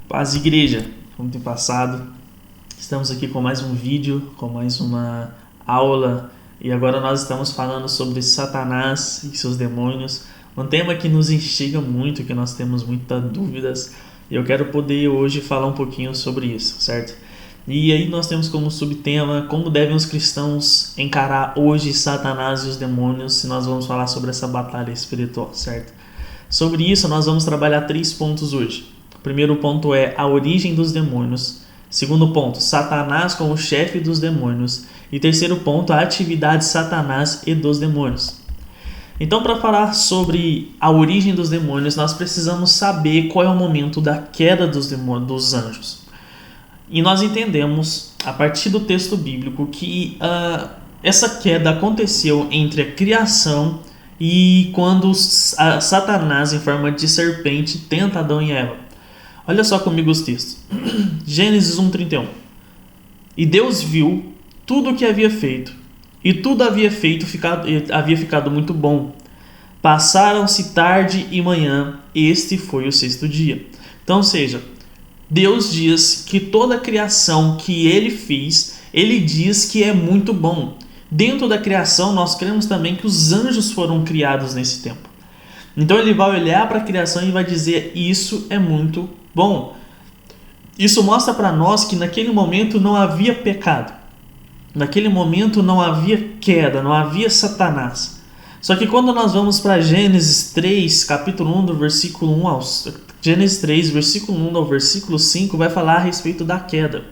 Paz, igreja, como tem passado, estamos aqui com mais um vídeo, com mais uma aula, e agora nós estamos falando sobre Satanás e seus demônios, um tema que nos instiga muito, que nós temos muitas dúvidas, e eu quero poder hoje falar um pouquinho sobre isso, certo? E aí nós temos como subtema como devem os cristãos encarar hoje Satanás e os demônios, se nós vamos falar sobre essa batalha espiritual, certo? Sobre isso nós vamos trabalhar 3 pontos hoje. O primeiro ponto é a origem dos demônios. Segundo ponto, Satanás como chefe dos demônios. E terceiro ponto, a atividade de Satanás e dos demônios. Então, para falar sobre a origem dos demônios, nós precisamos saber qual é o momento da queda dos demônios, dos anjos. E nós entendemos, a partir do texto bíblico, que essa queda aconteceu entre a criação e quando Satanás, em forma de serpente, tenta Adão e Eva. Olha só comigo os textos. Gênesis 1:31. E Deus viu tudo o que havia feito, e tudo havia ficado muito bom. Passaram-se tarde e manhã, este foi o 6º dia. Então, ou seja, Deus diz que toda a criação que Ele fez, Ele diz que é muito bom. Dentro da criação, nós cremos também que os anjos foram criados nesse tempo. Então Ele vai olhar para a criação e vai dizer, isso é muito bom. Isso mostra para nós que naquele momento não havia pecado. Naquele momento não havia queda, não havia Satanás. Só que quando nós vamos para Gênesis 3, capítulo 1, do versículo 1 ao... Gênesis 3, versículo 1 ao versículo 5, vai falar a respeito da queda.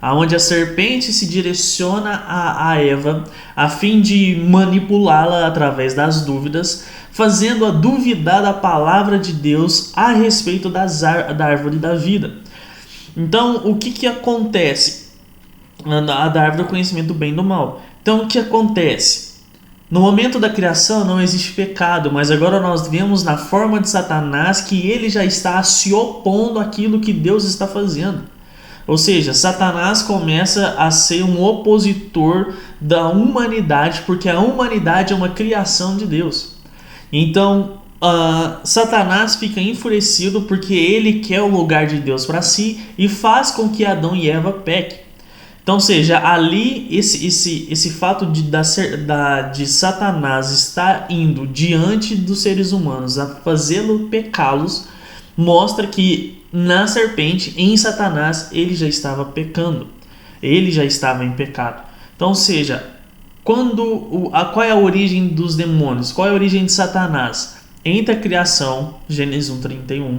Onde a serpente se direciona a Eva a fim de manipulá-la através das dúvidas, fazendo-a duvidar da palavra de Deus a respeito da árvore da vida. Então, o que acontece? Da árvore do conhecimento do bem e do mal. Então, o que acontece? No momento da criação não existe pecado, mas agora nós vemos na forma de Satanás que ele já está se opondo àquilo que Deus está fazendo. Ou seja, Satanás começa a ser um opositor da humanidade, porque a humanidade é uma criação de Deus. Então, Satanás fica enfurecido porque ele quer o lugar de Deus para si e faz com que Adão e Eva pequem. Então, ou seja, ali esse fato de Satanás estar indo diante dos seres humanos a fazê-lo pecá-los, mostra que na serpente, em Satanás, ele já estava pecando. Ele já estava em pecado. Então, ou seja, qual é a origem dos demônios? Qual é a origem de Satanás? Entre a criação, Gênesis 1:31,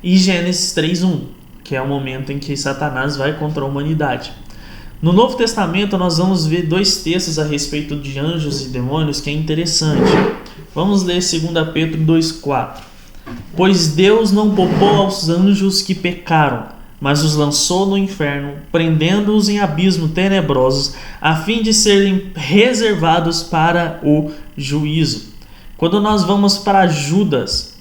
e Gênesis 3:1, que é o momento em que Satanás vai contra a humanidade. No Novo Testamento, nós vamos ver 2 textos a respeito de anjos e demônios que é interessante. Vamos ler 2 Pedro 2:4. Pois Deus não poupou aos anjos que pecaram, mas os lançou no inferno, prendendo-os em abismos tenebrosos, a fim de serem reservados para o juízo. Quando nós vamos para Judas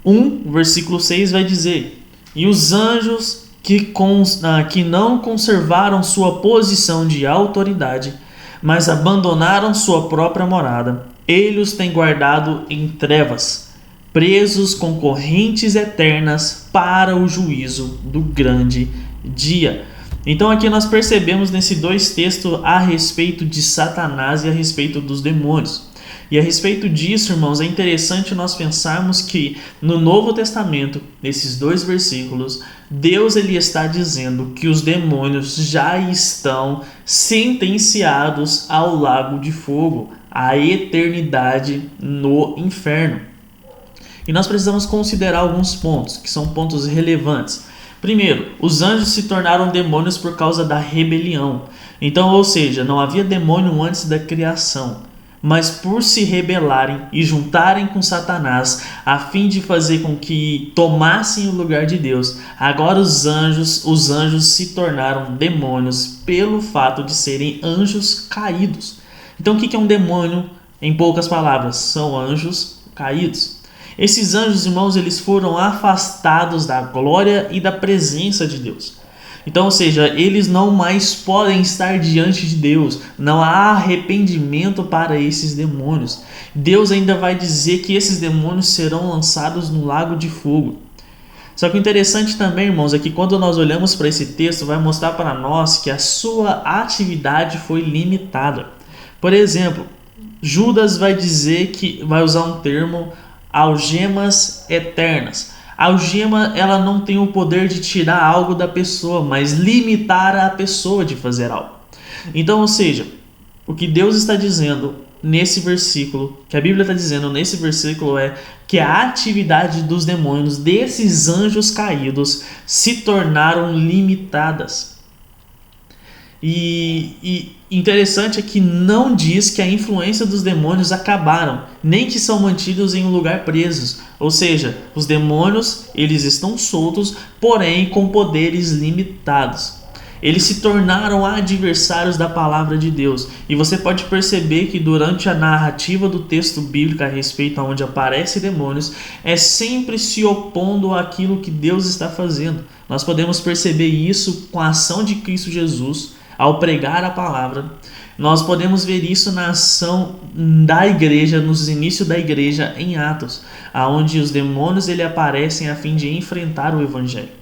1, versículo 6, vai dizer: E os anjos que não conservaram sua posição de autoridade, mas abandonaram sua própria morada, ele os tem guardado em trevas, presos com correntes eternas para o juízo do grande dia. Então aqui nós percebemos nesses 2 textos a respeito de Satanás e a respeito dos demônios. E a respeito disso, irmãos, é interessante nós pensarmos que no Novo Testamento, nesses 2 versículos, Deus ele está dizendo que os demônios já estão sentenciados ao lago de fogo, à eternidade no inferno. E nós precisamos considerar alguns pontos, que são pontos relevantes. Primeiro, os anjos se tornaram demônios por causa da rebelião. Então, ou seja, não havia demônio antes da criação. Mas por se rebelarem e juntarem com Satanás, a fim de fazer com que tomassem o lugar de Deus, agora os anjos se tornaram demônios pelo fato de serem anjos caídos. Então, o que é um demônio? Em poucas palavras, são anjos caídos. Esses anjos, irmãos, eles foram afastados da glória e da presença de Deus. Então, ou seja, eles não mais podem estar diante de Deus. Não há arrependimento para esses demônios. Deus ainda vai dizer que esses demônios serão lançados no lago de fogo. Só que o interessante também, irmãos, é que quando nós olhamos para esse texto, vai mostrar para nós que a sua atividade foi limitada. Por exemplo, Judas vai dizer que vai usar um termo, algemas eternas. A algema, ela não tem o poder de tirar algo da pessoa, mas limitar a pessoa de fazer algo. Então, ou seja, o que Deus está dizendo nesse versículo, que a Bíblia está dizendo nesse versículo é que a atividade dos demônios, desses anjos caídos, se tornaram limitadas. E interessante é que não diz que a influência dos demônios acabaram, nem que são mantidos em um lugar presos. Ou seja, os demônios, eles estão soltos, porém com poderes limitados. Eles se tornaram adversários da palavra de Deus. E você pode perceber que durante a narrativa do texto bíblico a respeito a onde aparecem demônios, é sempre se opondo àquilo que Deus está fazendo. Nós podemos perceber isso com a ação de Cristo Jesus ao pregar a palavra. Nós podemos ver isso na ação da igreja, nos inícios da igreja em Atos, onde os demônios aparecem a fim de enfrentar o evangelho.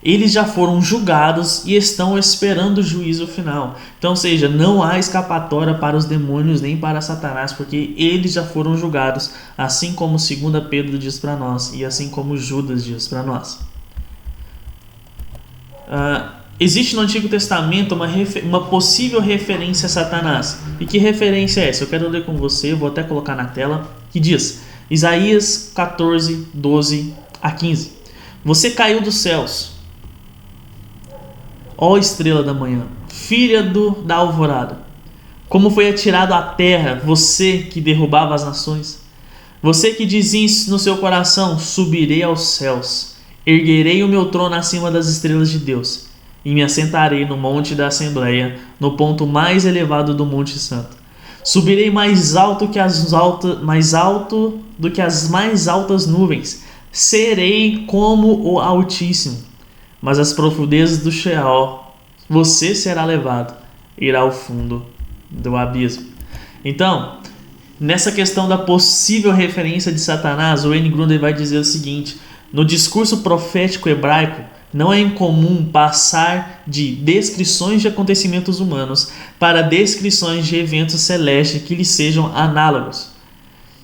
Eles já foram julgados e estão esperando o juízo final. Então, ou seja, não há escapatória para os demônios nem para Satanás, porque eles já foram julgados, assim como 2 Pedro diz para nós e assim como Judas diz para nós. Existe no Antigo Testamento uma possível referência a Satanás. E que referência é essa? Eu quero ler com você, vou até colocar na tela, que diz, Isaías 14, 12 a 15. Você caiu dos céus, ó estrela da manhã, filha da alvorada. Como foi atirado à terra, você que derrubava as nações. Você que dizia no seu coração, subirei aos céus, erguerei o meu trono acima das estrelas de Deus, e me assentarei no monte da Assembleia, no ponto mais elevado do Monte Santo. Subirei mais alto do que as mais altas nuvens. Serei como o Altíssimo. Mas as profundezas do Sheol, você será levado, irá ao fundo do abismo. Então, nessa questão da possível referência de Satanás, o Wayne Grudem vai dizer o seguinte: no discurso profético hebraico, não é incomum passar de descrições de acontecimentos humanos para descrições de eventos celestes que lhes sejam análogos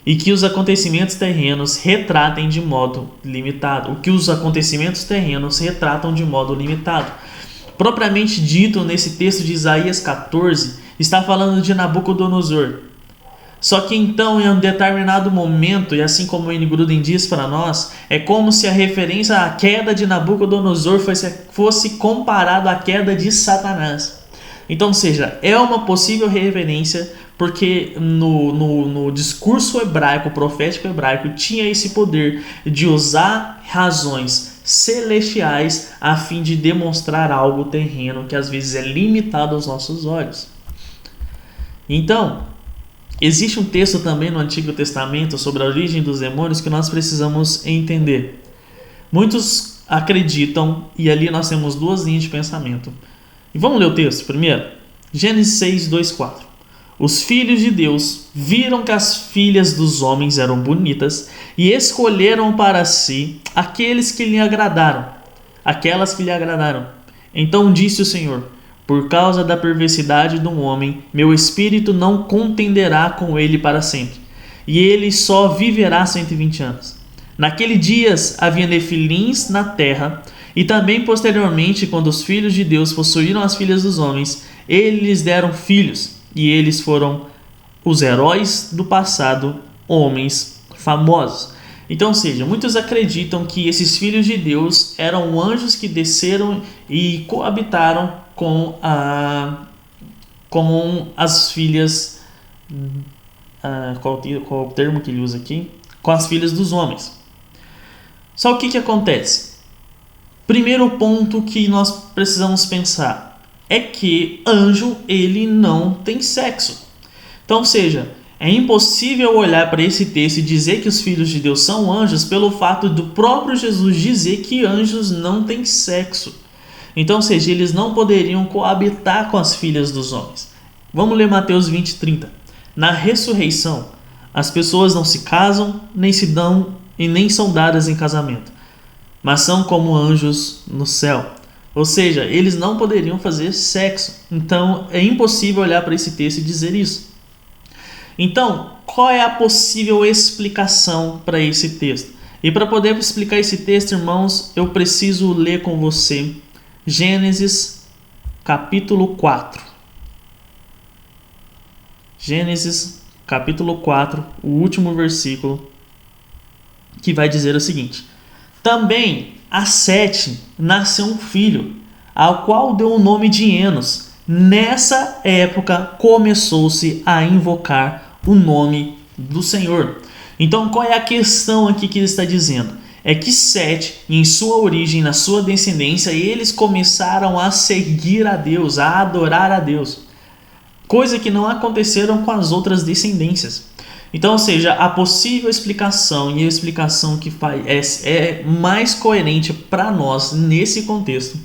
e que os acontecimentos terrenos retratem de modo limitado. Propriamente dito, nesse texto de Isaías 14, está falando de Nabucodonosor. Só que então, em um determinado momento, e assim como o Wayne Grudem diz para nós, é como se a referência à queda de Nabucodonosor fosse comparado à queda de Satanás. Então, ou seja, é uma possível referência, porque no discurso hebraico, profético hebraico, tinha esse poder de usar razões celestiais a fim de demonstrar algo terreno que às vezes é limitado aos nossos olhos. Então, existe um texto também no Antigo Testamento sobre a origem dos demônios que nós precisamos entender. Muitos acreditam, e ali nós temos duas linhas de pensamento. E vamos ler o texto primeiro? Gênesis 6, 2, 4. Os filhos de Deus viram que as filhas dos homens eram bonitas e escolheram para si aquelas que lhe agradaram. Então disse o Senhor: por causa da perversidade do homem, meu espírito não contenderá com ele para sempre, e ele só viverá 120 anos. Naqueles dias havia nefilins na terra, e também posteriormente, quando os filhos de Deus possuíram as filhas dos homens, eles lhes deram filhos, e eles foram os heróis do passado, homens famosos. Então, ou seja, muitos acreditam que esses filhos de Deus eram anjos que desceram e coabitaram com as filhas, qual o termo que ele usa aqui? Com as filhas dos homens. Só o que acontece? Primeiro ponto que nós precisamos pensar é que anjo, ele não tem sexo. Então, ou seja, é impossível olhar para esse texto e dizer que os filhos de Deus são anjos pelo fato do próprio Jesus dizer que anjos não têm sexo. Então, ou seja, eles não poderiam coabitar com as filhas dos homens. Vamos ler Mateus 20, 30. Na ressurreição, as pessoas não se casam, nem se dão e nem são dadas em casamento, mas são como anjos no céu. Ou seja, eles não poderiam fazer sexo. Então é impossível olhar para esse texto e dizer isso. Então, qual é a possível explicação para esse texto? E para poder explicar esse texto, irmãos, eu preciso ler com você Gênesis capítulo 4. Gênesis capítulo 4, o último versículo, que vai dizer o seguinte: também a Sete nasceu um filho, ao qual deu o nome de Enos. Nessa época começou-se a invocar o nome do Senhor. Então qual é a questão aqui que ele está dizendo? É que Sete, em sua origem, na sua descendência, eles começaram a seguir a Deus, a adorar a Deus. Coisa que não aconteceram com as outras descendências. Então, ou seja, a possível explicação e a explicação que é mais coerente para nós nesse contexto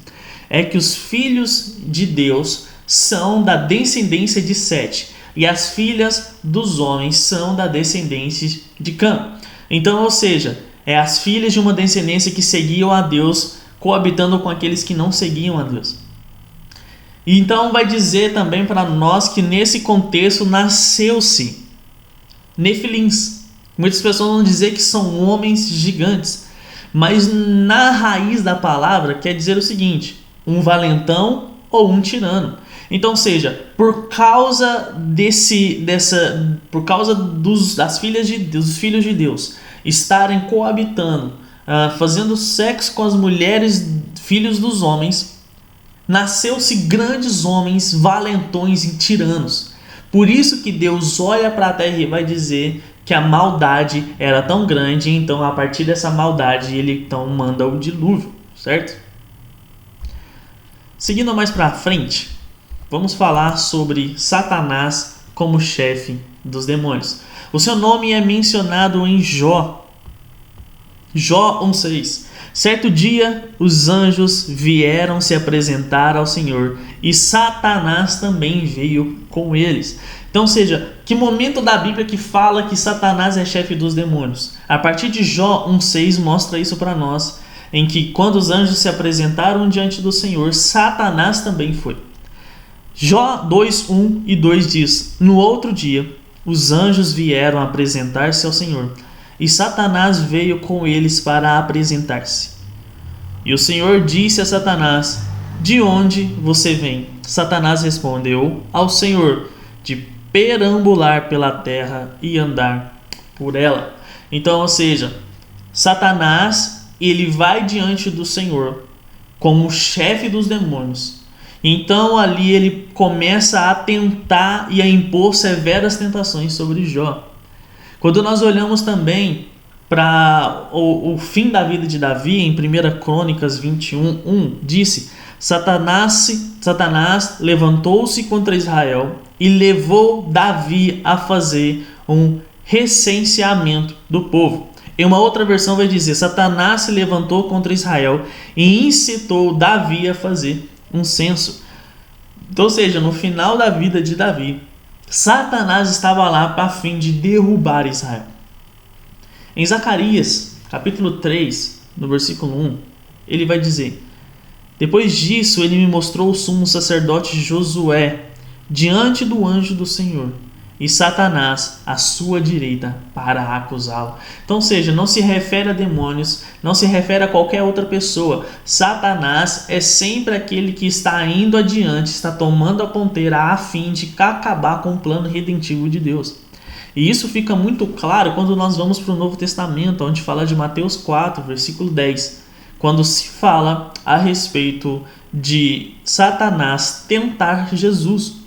é que os filhos de Deus são da descendência de Sete e as filhas dos homens são da descendência de Cã. Então, ou seja, as filhas de uma descendência que seguiam a Deus coabitando com aqueles que não seguiam a Deus. Então vai dizer também para nós que nesse contexto nasceu-se Nefilins. Muitas pessoas vão dizer que são homens gigantes, mas na raiz da palavra quer dizer o seguinte: um valentão ou um tirano. Então, seja, por causa das filhas de Deus, dos filhos de Deus estarem coabitando, fazendo sexo com as mulheres, filhos dos homens, nasceu-se grandes homens, valentões e tiranos. Por isso que Deus olha para a terra e vai dizer que a maldade era tão grande, então a partir dessa maldade ele então manda o dilúvio, certo? Seguindo mais para frente, vamos falar sobre Satanás como chefe dos demônios. O seu nome é mencionado em Jó 1,6. Certo dia, os anjos vieram se apresentar ao Senhor e Satanás também veio com eles. Então, seja, que momento da Bíblia que fala que Satanás é chefe dos demônios? A partir de Jó 1,6 mostra isso para nós, em que quando os anjos se apresentaram diante do Senhor, Satanás também foi. Jó 2:1 e 2 diz: no outro dia, os anjos vieram apresentar-se ao Senhor, e Satanás veio com eles para apresentar-se. E o Senhor disse a Satanás: de onde você vem? Satanás respondeu ao Senhor: de perambular pela terra e andar por ela. Então, ou seja, Satanás, ele vai diante do Senhor como chefe dos demônios. Então ali ele começa a tentar e a impor severas tentações sobre Jó. Quando nós olhamos também para o fim da vida de Davi, em 1 Crônicas 21:1, disse: Satanás levantou-se contra Israel e levou Davi a fazer um recenseamento do povo. Em uma outra versão vai dizer: Satanás se levantou contra Israel e incitou Davi a fazer um censo. Então, ou seja, no final da vida de Davi, Satanás estava lá para fim de derrubar Israel. Em Zacarias, capítulo 3, no versículo 1, ele vai dizer: depois disso ele me mostrou o sumo sacerdote Josué diante do anjo do Senhor e Satanás à sua direita para acusá-lo. Então, ou seja, não se refere a demônios, não se refere a qualquer outra pessoa. Satanás é sempre aquele que está indo adiante, está tomando a ponteira a fim de acabar com o plano redentivo de Deus. E isso fica muito claro quando nós vamos para o Novo Testamento, onde fala de Mateus 4, versículo 10, quando se fala a respeito de Satanás tentar Jesus.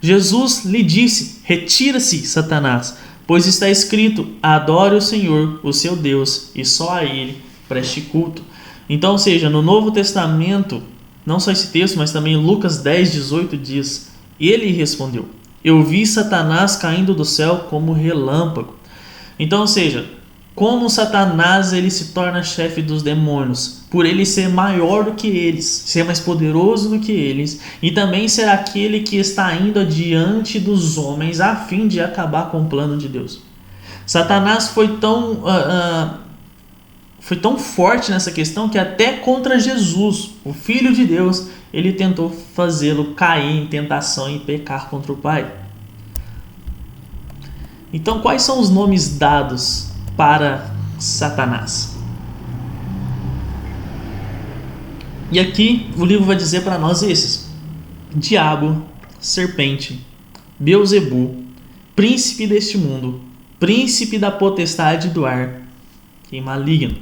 Jesus lhe disse: retira-se, Satanás, pois está escrito: adore o Senhor, o seu Deus, e só a ele preste culto. Então, ou seja, no Novo Testamento, não só esse texto, mas também Lucas 10:18 diz: ele respondeu: eu vi Satanás caindo do céu como relâmpago. Então, ou seja, como Satanás ele se torna chefe dos demônios? Por ele ser maior do que eles, ser mais poderoso do que eles, e também ser aquele que está indo adiante dos homens a fim de acabar com o plano de Deus. Satanás foi tão foi tão forte nessa questão que até contra Jesus, o Filho de Deus, ele tentou fazê-lo cair em tentação e pecar contra o Pai. Então, quais são os nomes dados para Satanás? E aqui o livro vai dizer para nós esses: diabo, serpente, Beelzebu, príncipe deste mundo, príncipe da potestade do ar e maligno.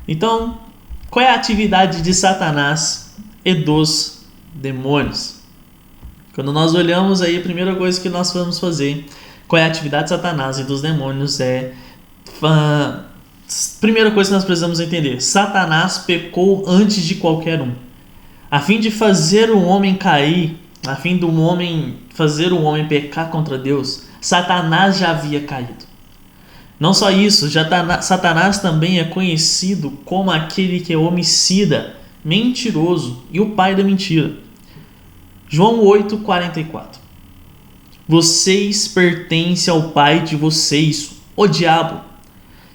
Então, qual é a atividade de Satanás e dos demônios? Quando nós olhamos aí, a primeira coisa que nós vamos fazer, qual é a atividade de Satanás e dos demônios primeira coisa que nós precisamos entender: Satanás pecou antes de qualquer um. A fim de fazer o homem cair, a fim do homem fazer o homem pecar contra Deus, Satanás já havia caído. Não só isso, Satanás também é conhecido como aquele que é homicida, mentiroso e o pai da mentira. João 8,44. Vocês pertencem ao pai de vocês, o diabo,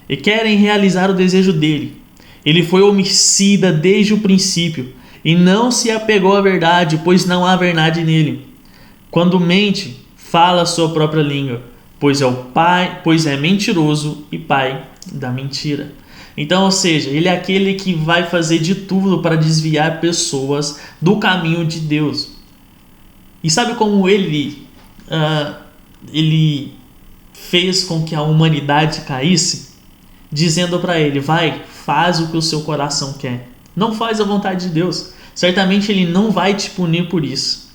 e querem realizar o desejo dele. Ele foi homicida desde o princípio e não se apegou à verdade, pois não há verdade nele. Quando mente, fala a sua própria língua, pois é mentiroso e pai da mentira. Então, ou seja, ele é aquele que vai fazer de tudo para desviar pessoas do caminho de Deus. E sabe como ele fez com que a humanidade caísse? Dizendo para ele: vai, faz o que o seu coração quer. Não faz a vontade de Deus. Certamente ele não vai te punir por isso.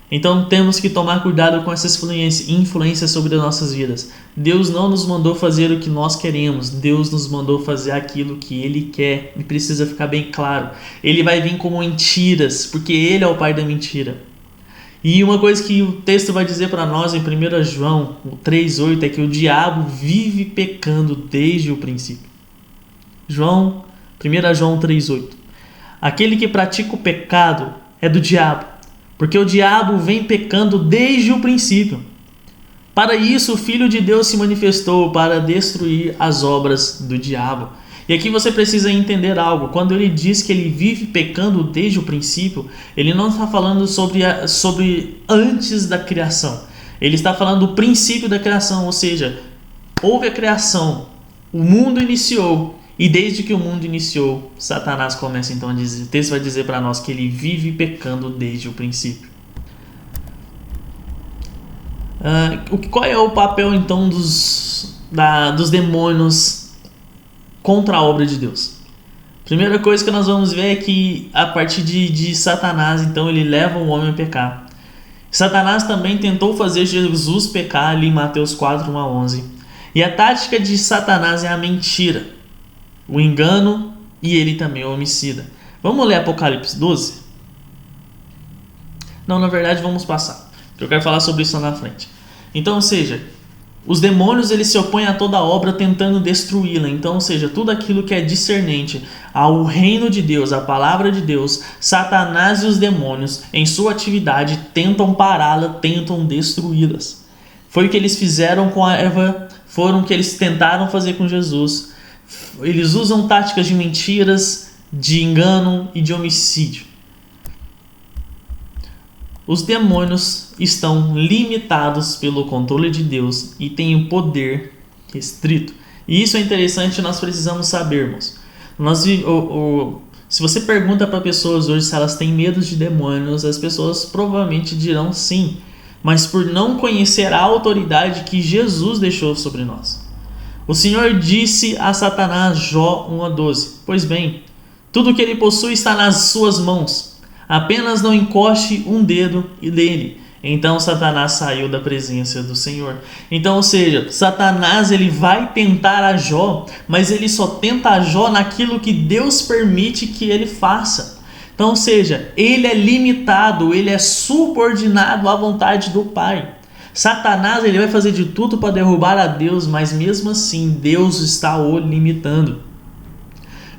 Então temos que tomar cuidado com essas influências sobre as nossas vidas. Deus não nos mandou fazer o que nós queremos. Deus nos mandou fazer aquilo que Ele quer. E precisa ficar bem claro. Ele vai vir com mentiras, porque Ele é o pai da mentira. E uma coisa que o texto vai dizer para nós em 1 João 3,8 é que o diabo vive pecando desde o princípio. 1 João 3,8. Aquele que pratica o pecado é do diabo, porque o diabo vem pecando desde o princípio. Para isso o Filho de Deus se manifestou, para destruir as obras do diabo. E aqui você precisa entender algo. Quando ele diz que ele vive pecando desde o princípio, ele não está falando sobre antes da criação. Ele está falando do princípio da criação, ou seja, houve a criação, o mundo iniciou, e desde que o mundo iniciou, Satanás começa então a dizer, o texto vai dizer para nós que ele vive pecando desde o princípio. Qual é o papel então dos demônios contra a obra de Deus? Primeira coisa que nós vamos ver é que a partir de Satanás, então ele leva o homem a pecar. Satanás também tentou fazer Jesus pecar ali em Mateus 4:1-11. E a tática de Satanás é a mentira, o engano, e ele também é homicida. Vamos ler Apocalipse 12? Não, na verdade vamos passar, porque eu quero falar sobre isso lá na frente. Então, ou seja, os demônios eles se opõem a toda obra tentando destruí-la. Então, ou seja, tudo aquilo que é discernente ao reino de Deus, à palavra de Deus, Satanás e os demônios em sua atividade tentam pará-la, tentam destruí-las. Foi o que eles fizeram com a Eva, foram o que eles tentaram fazer com Jesus. Eles usam táticas de mentiras, de engano e de homicídio. Os demônios estão limitados pelo controle de Deus e têm um poder restrito. E isso é interessante, nós precisamos sabermos. Se você pergunta para pessoas hoje se elas têm medo de demônios, as pessoas provavelmente dirão sim, mas por não conhecer a autoridade que Jesus deixou sobre nós. O Senhor disse a Satanás, Jó 1:12, pois bem, tudo que ele possui está nas suas mãos. Apenas não encoste um dedo dele. Então Satanás saiu da presença do Senhor. Então, ou seja, Satanás ele vai tentar a Jó, mas ele só tenta a Jó naquilo que Deus permite que ele faça. Então, ou seja, ele é limitado, ele é subordinado à vontade do Pai. Satanás ele vai fazer de tudo para derrubar a Deus, mas mesmo assim Deus está o limitando.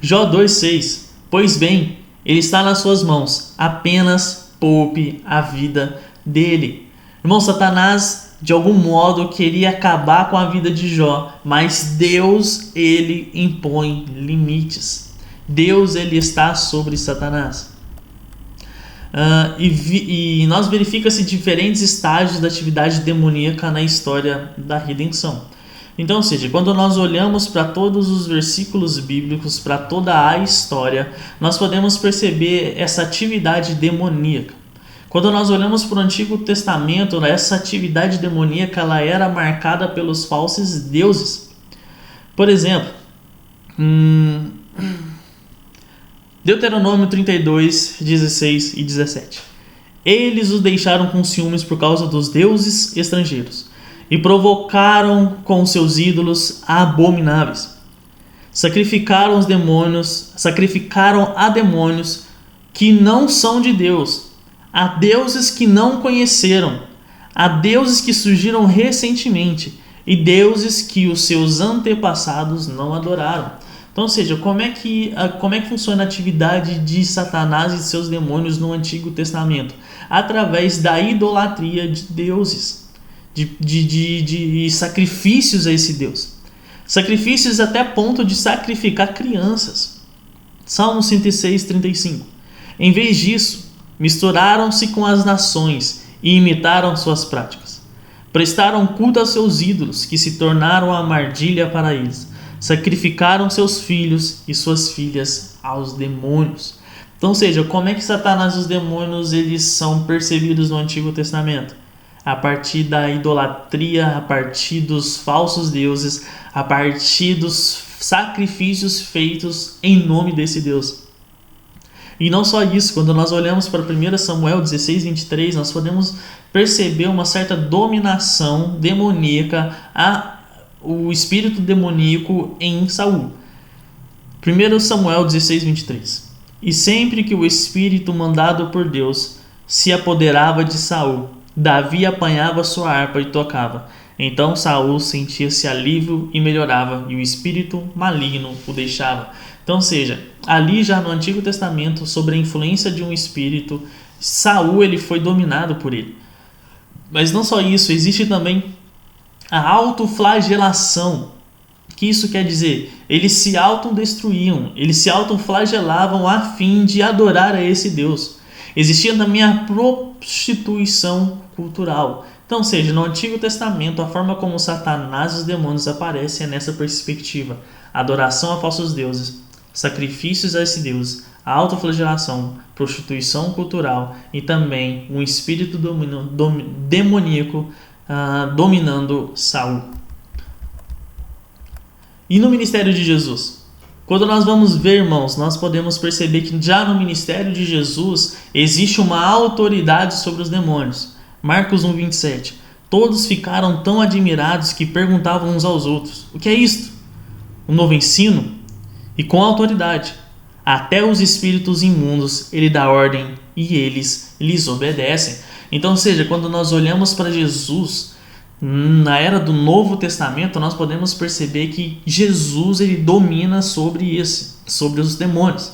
Jó 2:6. Pois bem, ele está nas suas mãos, apenas poupe a vida dele. Irmão, Satanás de algum modo queria acabar com a vida de Jó, mas Deus, ele impõe limites. Deus, ele está sobre Satanás. E nós verificamos diferentes estágios da atividade demoníaca na história da redenção. Então, ou seja, quando nós olhamos para todos os versículos bíblicos, para toda a história, nós podemos perceber essa atividade demoníaca. Quando nós olhamos para o Antigo Testamento, essa atividade demoníaca ela era marcada pelos falsos deuses. Por exemplo, Deuteronômio 32, 16 e 17. Eles os deixaram com ciúmes por causa dos deuses estrangeiros e provocaram com seus ídolos abomináveis. Sacrificaram a demônios que não são de Deus, a deuses que não conheceram, a deuses que surgiram recentemente e deuses que os seus antepassados não adoraram. Então, ou seja, como é que funciona a atividade de Satanás e de seus demônios no Antigo Testamento? Através da idolatria de deuses, de sacrifícios a esse Deus. Sacrifícios até ponto de sacrificar crianças. Salmo 106, 35. Em vez disso, misturaram-se com as nações e imitaram suas práticas. Prestaram culto aos seus ídolos, que se tornaram a armadilha para eles. Sacrificaram seus filhos e suas filhas aos demônios. Então, ou seja, como é que Satanás e os demônios eles são percebidos no Antigo Testamento? A partir da idolatria, a partir dos falsos deuses, a partir dos sacrifícios feitos em nome desse Deus. E não só isso, quando nós olhamos para 1 Samuel 16, 23, nós podemos perceber uma certa dominação demoníaca, o espírito demoníaco em Saul. 1 Samuel 16, 23. E sempre que o espírito mandado por Deus se apoderava de Saul, Davi apanhava sua harpa e tocava. Então Saul sentia-se alívio e melhorava, e o espírito maligno o deixava. Então, ou seja, ali já no Antigo Testamento, sobre a influência de um espírito, Saul ele foi dominado por ele. Mas não só isso, existe também a autoflagelação. O que isso quer dizer? Eles se autodestruíam, eles se autoflagelavam a fim de adorar a esse Deus. Existia também a prostituição cultural. Então, ou seja, no Antigo Testamento, a forma como Satanás e os demônios aparecem é nessa perspectiva. Adoração a falsos deuses, sacrifícios a esse Deus, a autoflagelação, prostituição cultural e também um espírito demoníaco dominando Saul. E no ministério de Jesus? Quando nós vamos ver, irmãos, nós podemos perceber que já no ministério de Jesus existe uma autoridade sobre os demônios. Marcos 1:27. Todos ficaram tão admirados que perguntavam uns aos outros: o que é isto? Um novo ensino? E com autoridade. Até os espíritos imundos ele dá ordem e eles lhes obedecem. Então, ou seja, quando nós olhamos para Jesus, na era do Novo Testamento, nós podemos perceber que Jesus ele domina sobre os demônios.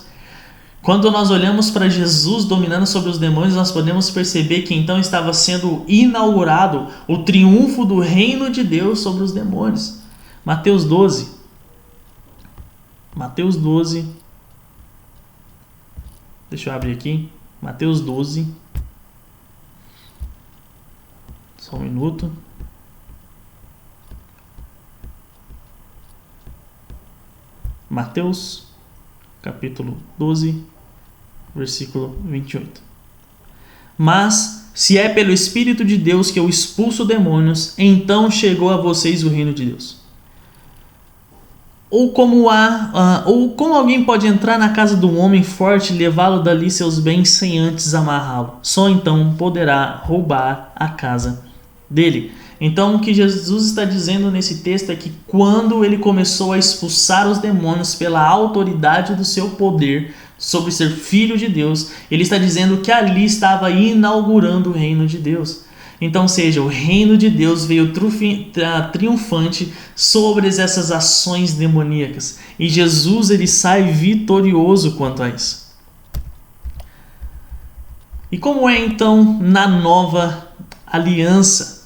Quando nós olhamos para Jesus dominando sobre os demônios, nós podemos perceber que então estava sendo inaugurado o triunfo do reino de Deus sobre os demônios. Mateus 12. Deixa eu abrir aqui. Mateus 12. Só um minuto. Mateus, capítulo 12, versículo 28. Mas, se é pelo Espírito de Deus que eu expulso demônios, então chegou a vocês o reino de Deus. Ou como alguém pode entrar na casa de um homem forte e levá-lo dali seus bens sem antes amarrá-lo? Só então poderá roubar a casa dele. Então, o que Jesus está dizendo nesse texto é que quando ele começou a expulsar os demônios pela autoridade do seu poder sobre ser filho de Deus, ele está dizendo que ali estava inaugurando o reino de Deus. Então, seja, o reino de Deus veio triunfante sobre essas ações demoníacas. E Jesus ele sai vitorioso quanto a isso. E como é então na nova aliança?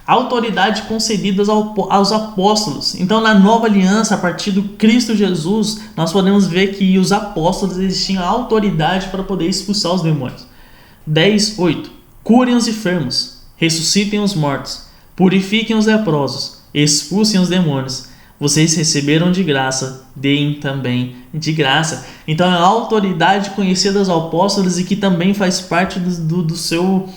autoridade concedida aos apóstolos. Então, na nova aliança, a partir do Cristo Jesus, nós podemos ver que os apóstolos eles tinham autoridade para poder expulsar os demônios. 10:8. Curem os enfermos, ressuscitem os mortos, purifiquem os leprosos, expulsem os demônios. Vocês receberam de graça, deem também de graça. Então, é a autoridade conhecida aos apóstolos e que também faz parte do seu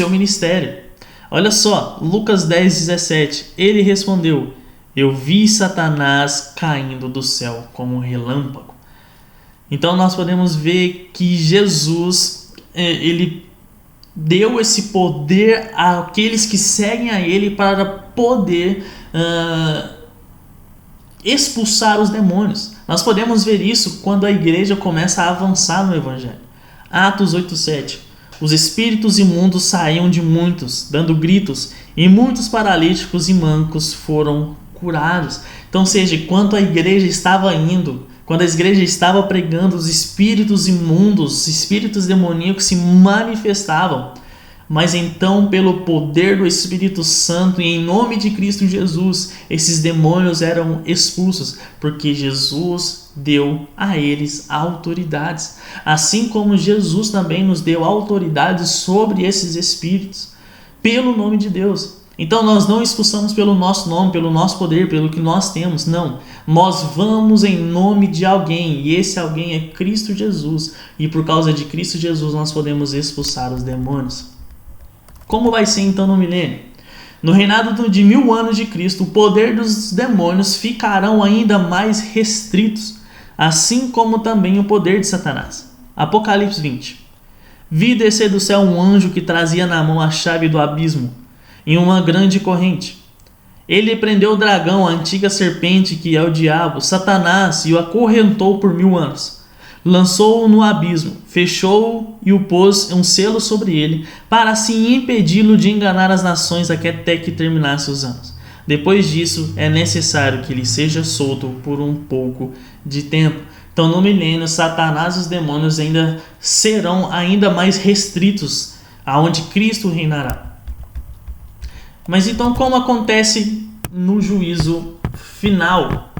ministério. Olha só, Lucas 10:17. Ele respondeu: eu vi Satanás caindo do céu como um relâmpago. Então, nós podemos ver que Jesus, ele deu esse poder àqueles que seguem a ele para poder expulsar os demônios. Nós podemos ver isso quando a igreja começa a avançar no evangelho. Atos 8:7. Os espíritos imundos saíam de muitos, dando gritos, e muitos paralíticos e mancos foram curados. Então, seja, quando a igreja estava indo, quando a igreja estava pregando, os espíritos imundos, os espíritos demoníacos se manifestavam. Mas então, pelo poder do Espírito Santo e em nome de Cristo Jesus, esses demônios eram expulsos, porque Jesus deu a eles autoridades. Assim como Jesus também nos deu autoridades sobre esses espíritos, pelo nome de Deus. Então nós não expulsamos pelo nosso nome, pelo nosso poder, pelo que nós temos, não. Nós vamos em nome de alguém, e esse alguém é Cristo Jesus. E por causa de Cristo Jesus nós podemos expulsar os demônios. Como vai ser então no milênio? No reinado de 1000 anos de Cristo, o poder dos demônios ficarão ainda mais restritos, assim como também o poder de Satanás. Apocalipse 20. Vi descer do céu um anjo que trazia na mão a chave do abismo, em uma grande corrente. Ele prendeu o dragão, a antiga serpente, que é o diabo, Satanás, e o acorrentou por 1000 anos. Lançou-o no abismo, fechou-o e o pôs um selo sobre ele, para assim impedi-lo de enganar as nações até que terminasse os anos. Depois disso, é necessário que ele seja solto por um pouco de tempo. Então, no milênio, Satanás e os demônios ainda serão ainda mais restritos, aonde Cristo reinará. Mas então, como acontece no juízo final?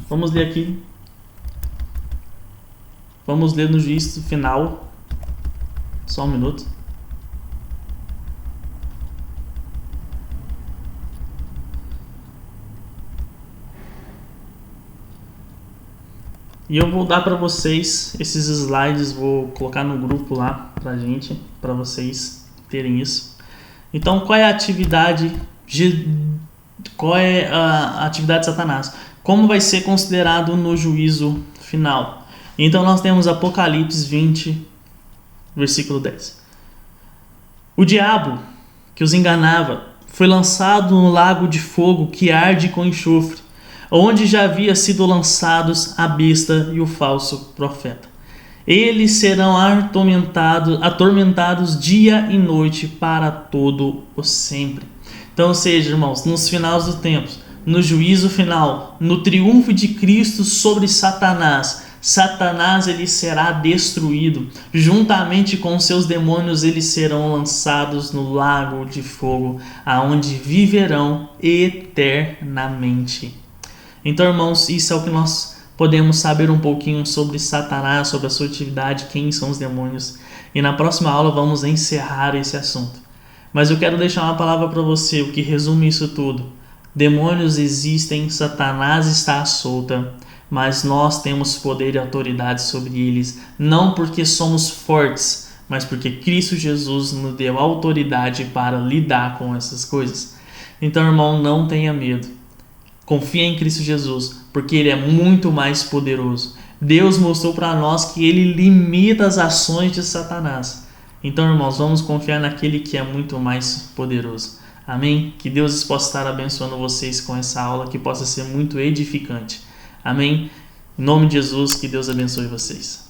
Vamos ler aqui. Vamos ler no juízo final. Só um minuto. E eu vou dar para vocês esses slides, vou colocar no grupo lá pra gente, para vocês terem isso. Então, qual é a atividade de Satanás? Como vai ser considerado no juízo final? Então nós temos Apocalipse 20, versículo 10. O diabo que os enganava foi lançado no lago de fogo que arde com enxofre, onde já havia sido lançados a besta e o falso profeta. Eles serão atormentados dia e noite para todo o sempre. Então, ou seja, irmãos, nos finais dos tempos, no juízo final, no triunfo de Cristo sobre Satanás, ele será destruído. Juntamente com seus demônios, eles serão lançados no lago de fogo, aonde viverão eternamente. Então, irmãos, isso é o que nós podemos saber um pouquinho sobre Satanás, sobre a sua atividade, quem são os demônios. E na próxima aula vamos encerrar esse assunto. Mas eu quero deixar uma palavra para você, o que resume isso tudo. Demônios existem, Satanás está à solta, mas nós temos poder e autoridade sobre eles, não porque somos fortes, mas porque Cristo Jesus nos deu autoridade para lidar com essas coisas. Então, irmão, não tenha medo. Confia em Cristo Jesus, porque Ele é muito mais poderoso. Deus mostrou para nós que Ele limita as ações de Satanás. Então, irmãos, vamos confiar naquele que é muito mais poderoso. Amém? Que Deus possa estar abençoando vocês com essa aula, que possa ser muito edificante. Amém? Em nome de Jesus, que Deus abençoe vocês.